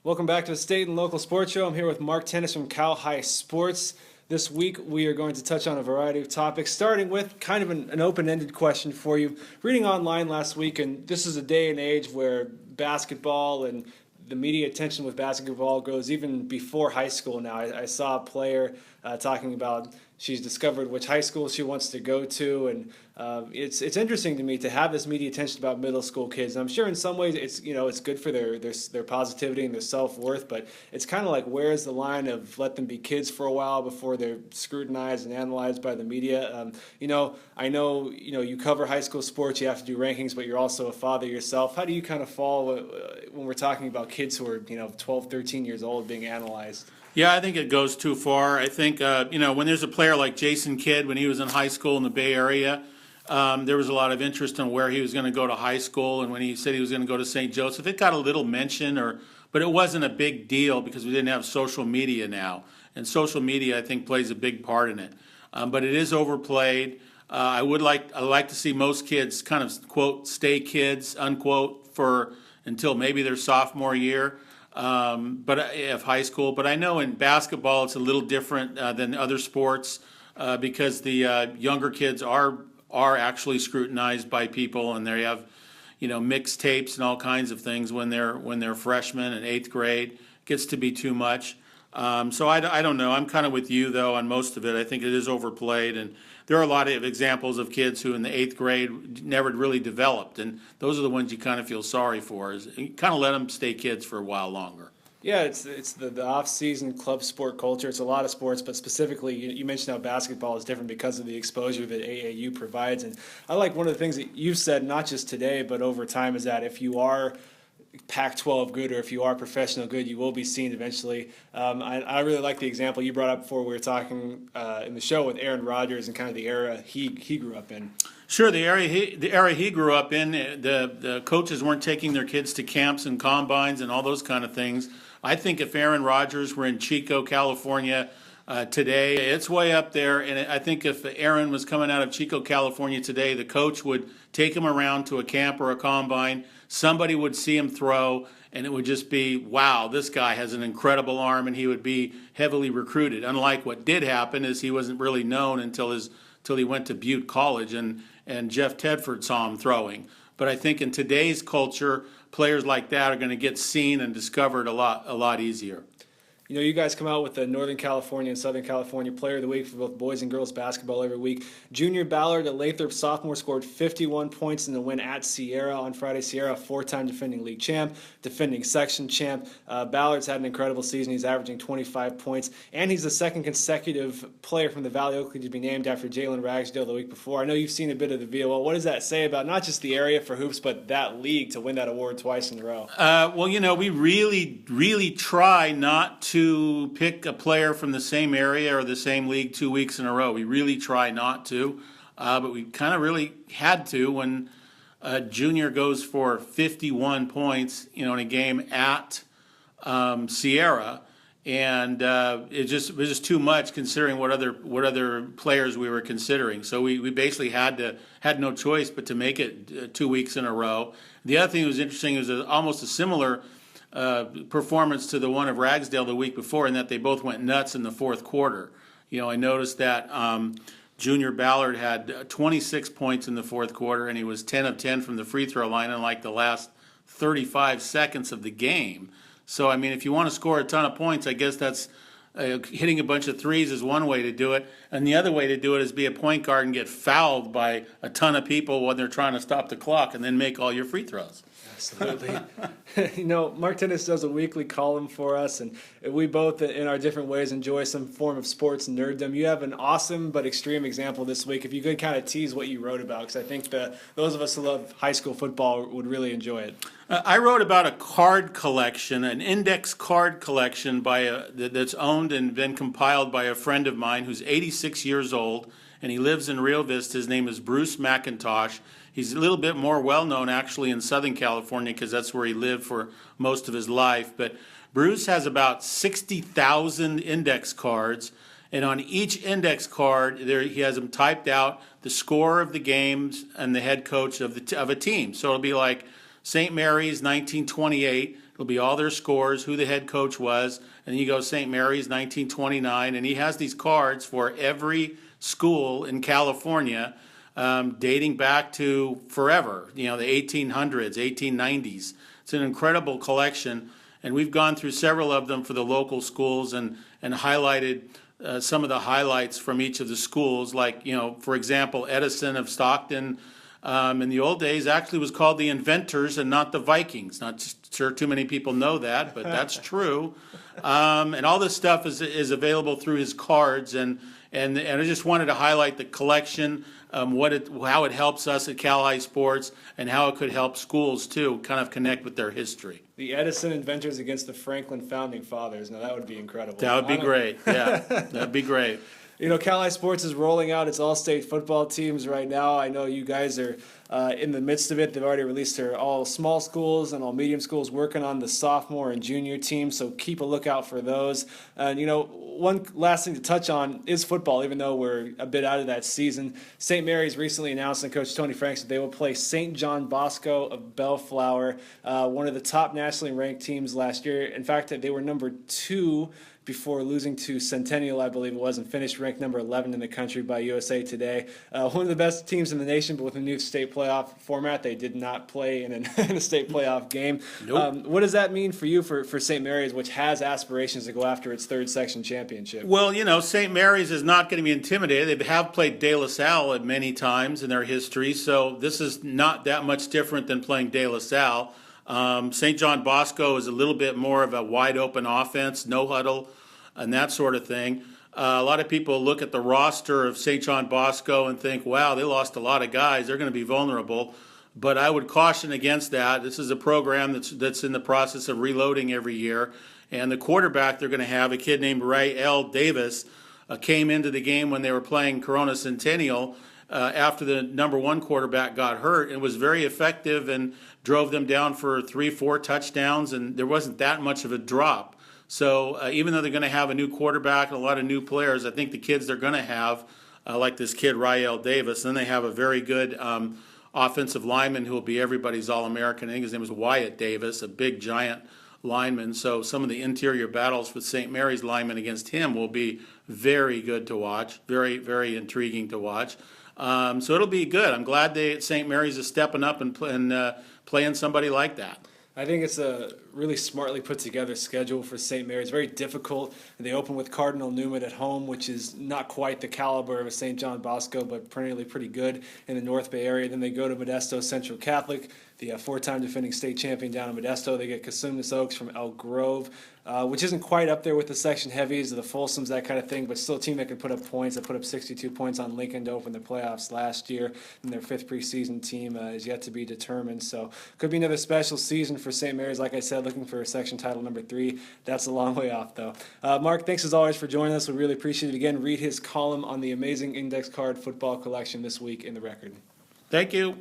Welcome back to the State and Local Sports Show. I'm here with Mark Tennis from Cal High Sports. This week we are going to touch on a variety of topics, starting with kind of an open-ended question for you. Reading online last week, and this is a day and age where basketball and the media attention with basketball goes even before high school now. I saw a player talking about she's discovered which high school she wants to go to, and it's interesting to me to have this media attention about middle school kids. And I'm sure in some ways it's good for their positivity and their self-worth, but it's kind of like, where's the line of let them be kids for a while before they're scrutinized and analyzed by the media? I know you cover high school sports, you have to do rankings, but you're also a father yourself. How do you kind of fall when we're talking about kids who are 12, 13 years old being analyzed? Yeah, I think it goes too far. I think, when there's a player like Jason Kidd, when he was in high school in the Bay Area, there was a lot of interest in where he was going to go to high school. And when he said he was going to go to St. Joseph, it got a little mention, but it wasn't a big deal because we didn't have social media now. And social media, I think, plays a big part in it. But it is overplayed. I like to see most kids kind of, quote, stay kids, unquote, for until maybe their sophomore year. But of high school. But I know in basketball it's a little different than other sports because the younger kids are actually scrutinized by people, and they have mixed tapes and all kinds of things when they're freshmen in eighth grade. It gets to be too much. So I don't know. I'm kind of with you though on most of it. I think it is overplayed, and there are a lot of examples of kids who in the eighth grade never really developed, and those are the ones you kind of feel sorry for. Is you kind of let them stay kids for a while longer. Yeah, it's the off-season club sport culture. It's a lot of sports, but specifically, you mentioned how basketball is different because of the exposure that AAU provides. And I like one of the things that you've said, not just today, but over time, is that if you are Pac-12 good, or if you are professional good, you will be seen eventually. I really like the example you brought up before we were talking in the show with Aaron Rodgers and kind of the era he grew up in. Sure, the era he grew up in, the coaches weren't taking their kids to camps and combines and all those kind of things. I think if Aaron Rodgers were in Chico, California today, it's way up there. And I think if Aaron was coming out of Chico, California today, the coach would take him around to a camp or a combine. Somebody would see him throw, and it would just be, wow, this guy has an incredible arm, and he would be heavily recruited. Unlike what did happen is he wasn't really known until he went to Butte College, and Jeff Tedford saw him throwing. But I think in today's culture, players like that are going to get seen and discovered a lot easier. You guys come out with the Northern California and Southern California Player of the Week for both boys and girls basketball every week. Junior Ballard, a Lathrop sophomore, scored 51 points in the win at Sierra on Friday. Sierra, a four-time defending league champ, defending section champ. Ballard's had an incredible season. He's averaging 25 points, and he's the second consecutive player from the Valley Oak League to be named after Jaelen Ragsdale the week before. I know you've seen a bit of the VOL. What does that say about not just the area for hoops, but that league to win that award twice in a row? We really try not to pick a player from the same area or the same league 2 weeks in a row. We really try not to, but we kind of really had to when Junior goes for 51 points, in a game at Sierra, and it was just too much considering what other players we were considering. So we basically had no choice but to make it 2 weeks in a row. The other thing that was interesting was almost a similar performance to the one of Ragsdale the week before, in that they both went nuts in the fourth quarter. I noticed that Junior Ballard had 26 points in the fourth quarter, and he was 10 of 10 from the free throw line in like the last 35 seconds of the game. So, if you want to score a ton of points, I guess that's hitting a bunch of threes is one way to do it, and the other way to do it is be a point guard and get fouled by a ton of people when they're trying to stop the clock, and then make all your free throws. Absolutely. Mark Tennis does a weekly column for us, and we both, in our different ways, enjoy some form of sports nerddom. You have an awesome but extreme example this week. If you could kind of tease what you wrote about, because I think those of us who love high school football would really enjoy it. I wrote about a card collection, an index card collection that's owned and been compiled by a friend of mine who's 86 years old, and he lives in Rio Vista. His name is Bruce McIntosh. He's a little bit more well-known, actually, in Southern California because that's where he lived for most of his life. But Bruce has about 60,000 index cards, and on each index card, he has them typed out, the score of the games and the head coach of a team. So it'll be like St. Mary's 1928 It'll be all their scores, who the head coach was, and you go St. Mary's 1929, and he has these cards for every school in California, dating back to forever, the 1800s, 1890s. It's an incredible collection, and we've gone through several of them for the local schools and highlighted some of the highlights from each of the schools. Like, for example, Edison of Stockton, in the old days actually was called the Inventors and not the Vikings. Not sure too many people know that, but that's true. And all this stuff is available through his cards, and I just wanted to highlight the collection, how it helps us at Cal High Sports, and how it could help schools too, kind of connect with their history. The Edison Inventors against the Franklin Founding Fathers. Now that would be incredible. That would be great. Yeah, that'd be great. Cal High Sports is rolling out its all-state football teams right now. I know you guys are in the midst of it. They've already released their all small schools and all medium schools working on the sophomore and junior teams, so keep a lookout for those. And, one last thing to touch on is football, even though we're a bit out of that season. St. Mary's recently announced, and Coach Tony Franks, that they will play St. John Bosco of Bellflower, one of the top nationally ranked teams last year. In fact, they were number 2 before losing to Centennial, I believe it was, and finished ranked number 11 in the country by USA Today. One of the best teams in the nation, but with a new state playoff format, they did not play in a state playoff game. Nope. What does that mean for you for St. Mary's, which has aspirations to go after its third section championship? Well, St. Mary's is not going to be intimidated. They have played De La Salle many times in their history, so this is not that much different than playing De La Salle. St. John Bosco is a little bit more of a wide open offense, no huddle, and that sort of thing. A lot of people look at the roster of St. John Bosco and think, wow, they lost a lot of guys. They're going to be vulnerable. But I would caution against that. This is a program that's in the process of reloading every year. And the quarterback they're going to have, a kid named Ragsdale Davis, came into the game when they were playing Corona Centennial after the number 1 quarterback got hurt, and was very effective and drove them down for 3-4 touchdowns, and there wasn't that much of a drop. So even though they're going to have a new quarterback and a lot of new players, I think the kids they're going to have, like this kid Rael Davis, and then they have a very good offensive lineman who will be everybody's All-American. I think his name is Wyatt Davis, a big giant lineman. So some of the interior battles with St. Mary's linemen against him will be very good to watch, very, very intriguing to watch. So it'll be good. I'm glad St. Mary's is stepping up and playing somebody like that. I think it's a really smartly put together schedule for St. Mary's. Very difficult. They open with Cardinal Newman at home, which is not quite the caliber of a St. John Bosco, but perennially pretty good in the North Bay area. Then they go to Modesto Central Catholic, the 4-time defending state champion down in Modesto. They get Cosumnes Oaks from Elk Grove, which isn't quite up there with the section heavies, the Folsoms, that kind of thing, but still a team that can put up points. They put up 62 points on Lincoln to open the playoffs last year, and their 5th preseason team is yet to be determined. So could be another special season for St. Mary's. Like I said, looking for section title number 3. That's a long way off, though. Mark, thanks as always for joining us. We really appreciate it. Again, read his column on the amazing index card football collection this week in the Record. Thank you.